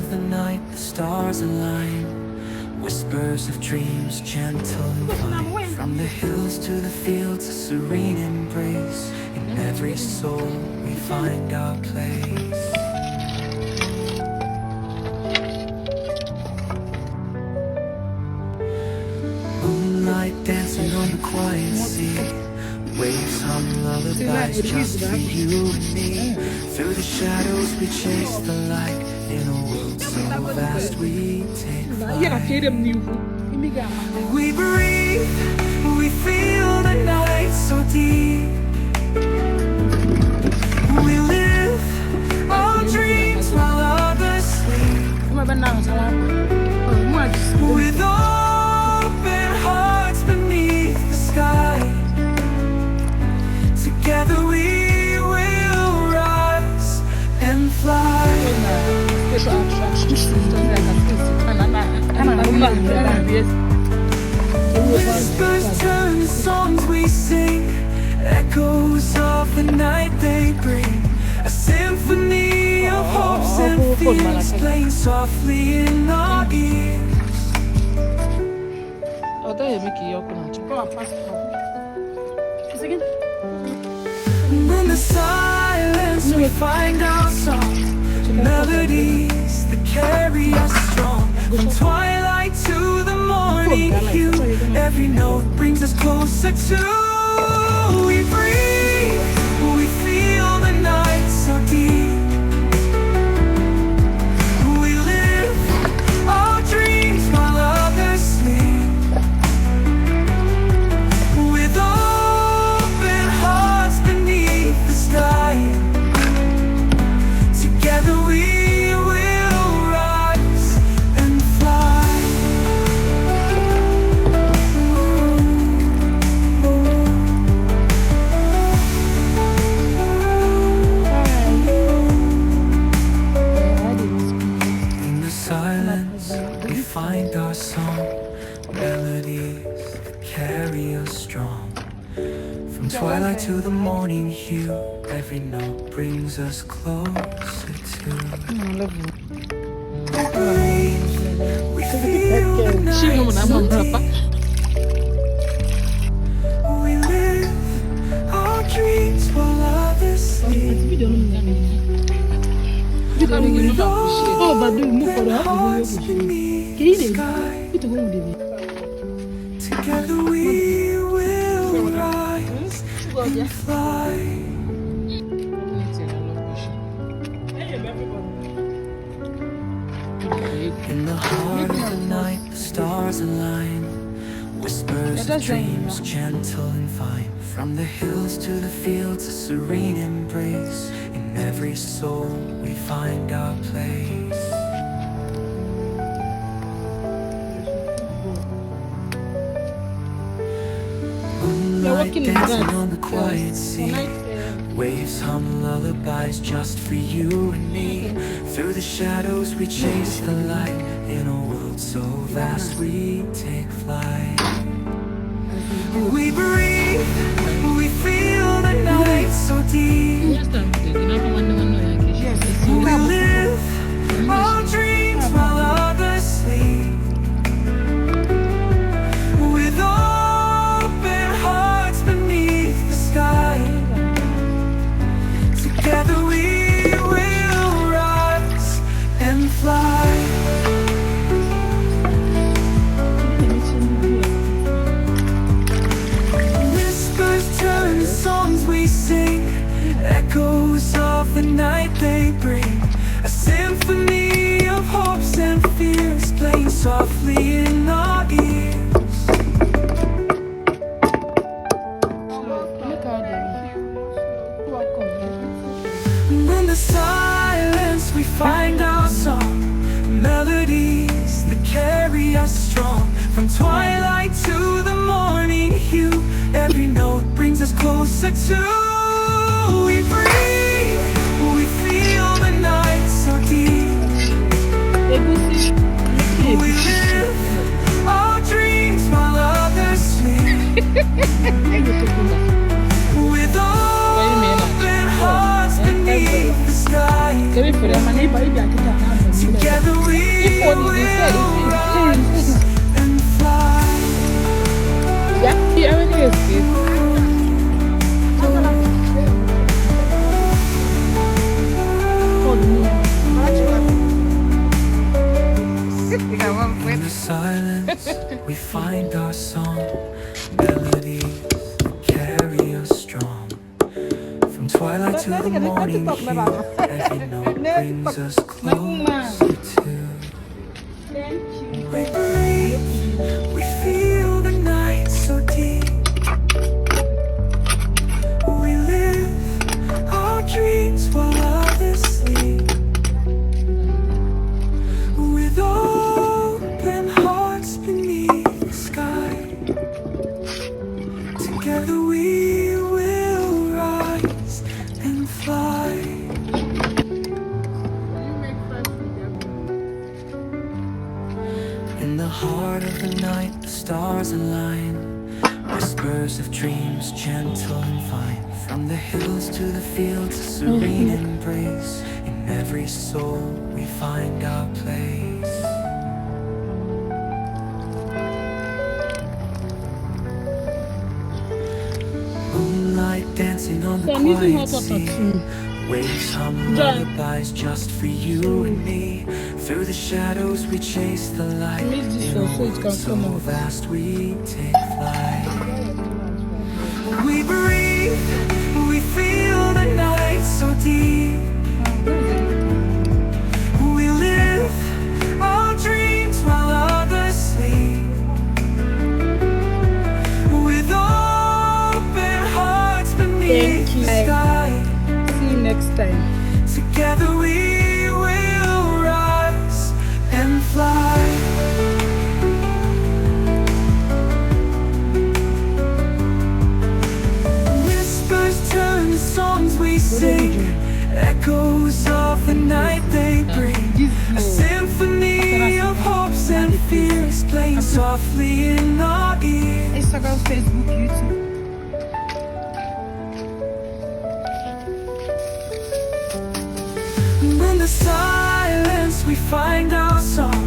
of the night, the stars align. Whispers of dreams, gentle and fine. From the hills to the fields, a serene embrace. In every soul we find our place. Moonlight dancing on the quiet sea. Waves hum lullabies just for you and me. Through the shadows we chase the light. In a world so vast we take flight. We breathe, we feel the night so deep. We live our dreams while others sleep. With open hearts beneath the sky. Together we will rise and fly. Whispers turn to songs we sing. Echoes of the night they bring. A symphony of hopes and fears playing softly in our ears. In the silence we find our song. Melodies that carry us strong. From twilight to the morning hue, every note brings us closer to. We breathe, we feel the night so deep. We live our dreams while others sleep. With open hearts beneath the sky. Together we will rise and fly. In the silence we find our song. Melodies that carry us strong. From twilight to the morning hue, every note brings us closer to. We feel the night so deep. We live our dreams while others sleep. With open hearts beneath the sky. Together we will rise and fly. In the heart of the night, the stars align. Whispers of dreams, gentle and fine. From the hills to the fields, a serene embrace. In every soul we find our place. Moonlight dancing on the quiet sea. Waves hum lullabies just for you and me. Through the shadows we chase the light. In a world so vast we take flight. We breathe, we feel the night so deep. We live our dreams while others sleep. With open hearts beneath the sky. Together we will rise and fly. Whispers turn to songs we sing. Echoes of the night they bring. A symphony of hopes and fears playing softly in our ears. In the silence we find our song. Melodies that carry us strong. From twilight to the morning hue, every note brings us closer to. We breathe, we feel the night so deep. We live our dreams while others sleep. With open hearts beneath the sky. Together we find our song. Melodies that carry us strong. From twilight to the morning hue, every note brings us closer to. We breathe, we feel the night so deep. We live our dreams while others sleep. With open hearts beneath the sky, together we will rise and fly. In the heart of the night, the stars align. Whispers of dreams, gentle and fine. From the hills to the fields, a serene embrace. In every soul, we find our place. Moonlight dancing on the quiet sea. Waves hum lullabies just for you and me. Through the shadows we chase the light. In a world so vast we take flight. We breathe, we feel the night so deep. We live our dreams while others sleep. With open hearts beneath the sky. See you next time. Together we will rise and fly. Whispers turn to songs we sing. Echoes of the night they bring. A symphony of hopes and fears playing softly in our ears. Instagram, Facebook, YouTube. In the silence we find our song.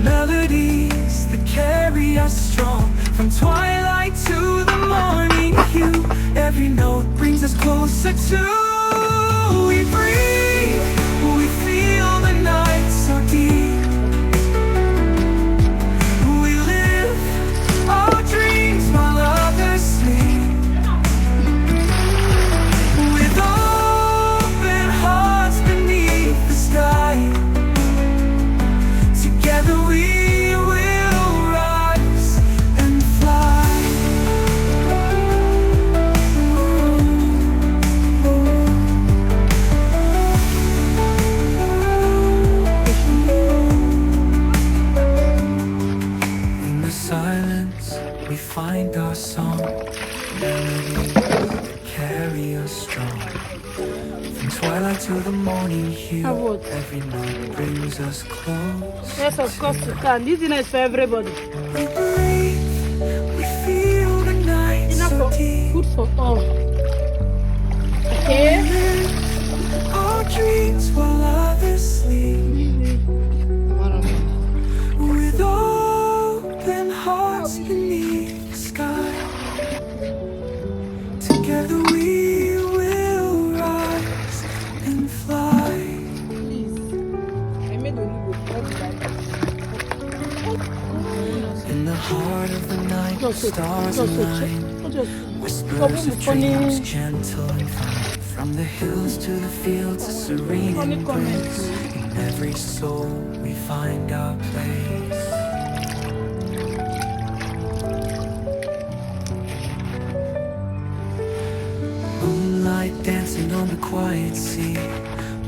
Melodies that carry us strong. From twilight to the morning hue, every note brings us closer to. We breathe, we feel the night so deep. We live our dreams while others sleep. With open hearts beneath the sky, together we will rise and fly. In the silence we find our song. Melodies that carry us strong. From twilight to the morning hue, Firewood. every note brings us close. Yes, of course you can. This dinner is for everybody. We breathe, we feel the night Enough so for deep. good for all. Okay. Live our dreams while others sleep. With open hearts beneath the sky, together we will rise and fly. I made a In the heart of the night, the stars align. Whispers of funny. dreams, gentle and fine. From the hills to the fields, a serene Funny embrace. comments. In every soul we find our place. Moonlight dancing on the quiet sea.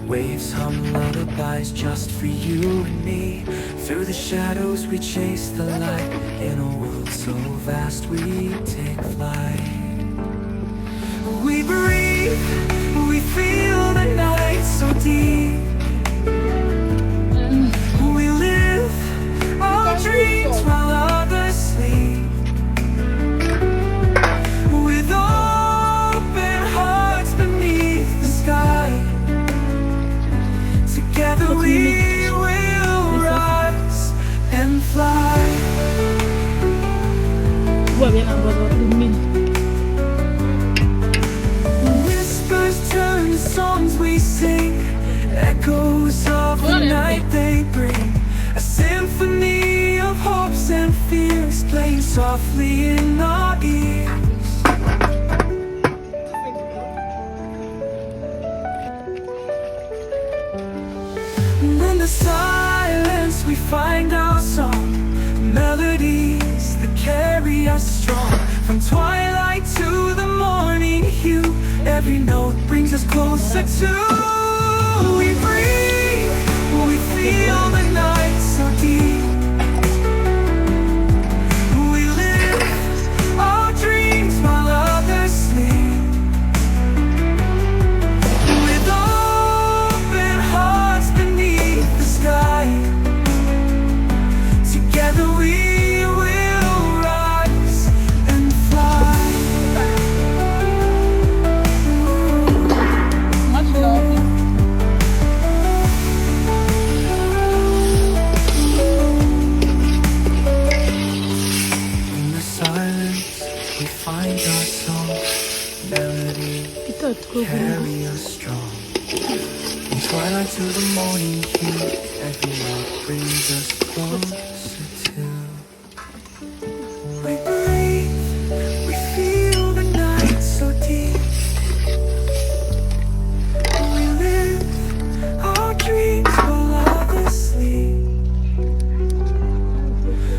Waves hum lullabies just for you and me. Through the shadows we chase the light. In a world so vast we take flight. We breathe, we feel the night so deep. We live our dreams while others sleep. With open hearts beneath the sky, together we will rise and fly. Whispers turn to songs we sing. Echo softly in our ears. And in the silence we find our song, melodies that carry us strong. From twilight to the morning hue, every note brings us closer to. We breathe, we feel the night so deep. We live our dreams while others sleep. With open hearts beneath the sky, together we will rise and fly. Much love. In the silence we find our song, melodies carry us strong. From twilight to the morning hue, every note brings us closer to. We breathe, we feel the night so deep. We live our dreams while others sleep.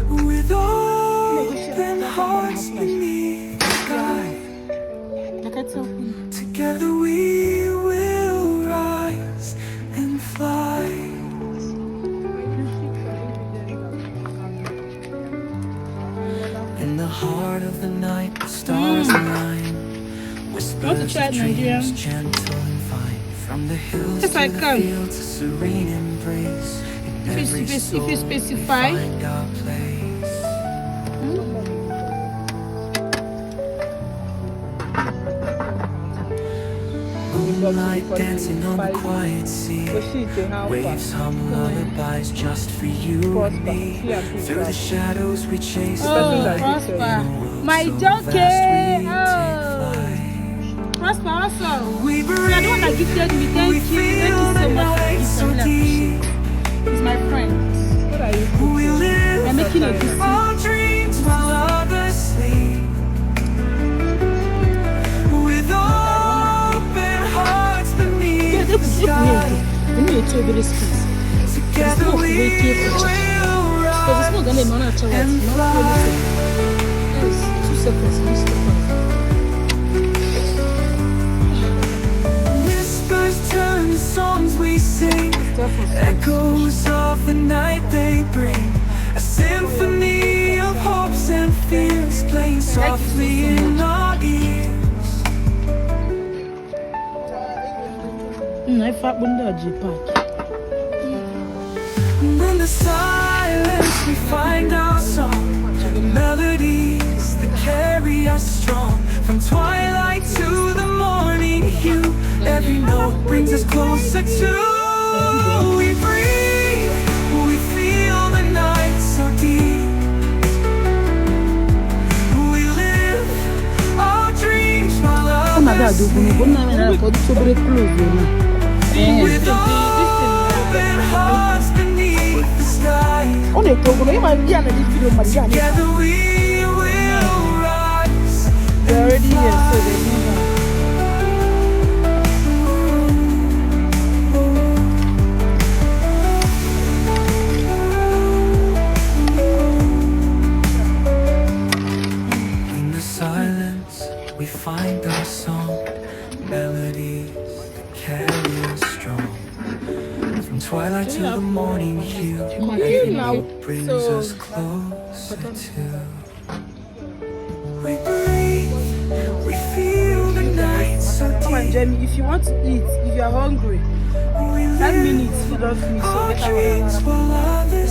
With open hearts beneath the sky, together we will rise and fly. In the heart of the night, the stars align. Whispers try of Nigerian? dreams, gentle and fine. From the hills Yes, to I the can. fields, a serene embrace. In If every you soul we specify. find our place. Moonlight dancing on the quiet sea. Waves hum lullabies just for you and me. Through the shadows we chase the Oh, light. Prosper. In a world My so donkey. vast we Oh. take flight. Prosper also. We You are the one that breathe, gifted me. Thank we you. Thank you feel so the much for night this. so I really deep. appreciate it. He's my friend. What are you? We live I'm making a decision. our dreams while others sleep. With open hearts beneath the sky, together we will rise and fly. Whispers turn to songs we sing, echoes of the night they bring. A symphony of hopes and fears playing softly in our ears. In the silence we find our song, melodies that carry us strong. From twilight to the morning hue, every note brings us closer to. We breathe, we feel the night so deep. We live our dreams while others sleep. With open hearts beneath the sky, together we will rise. They're already here, so they know. In the silence we find our song, melodies that carry us strong. From twilight to the morning hue, every note brings us closer to. We breathe, we feel the night so Come on, deep. Jamie, if you want to eat, if you are hungry, We 10 live minutes, feed us me, so our get dreams our while others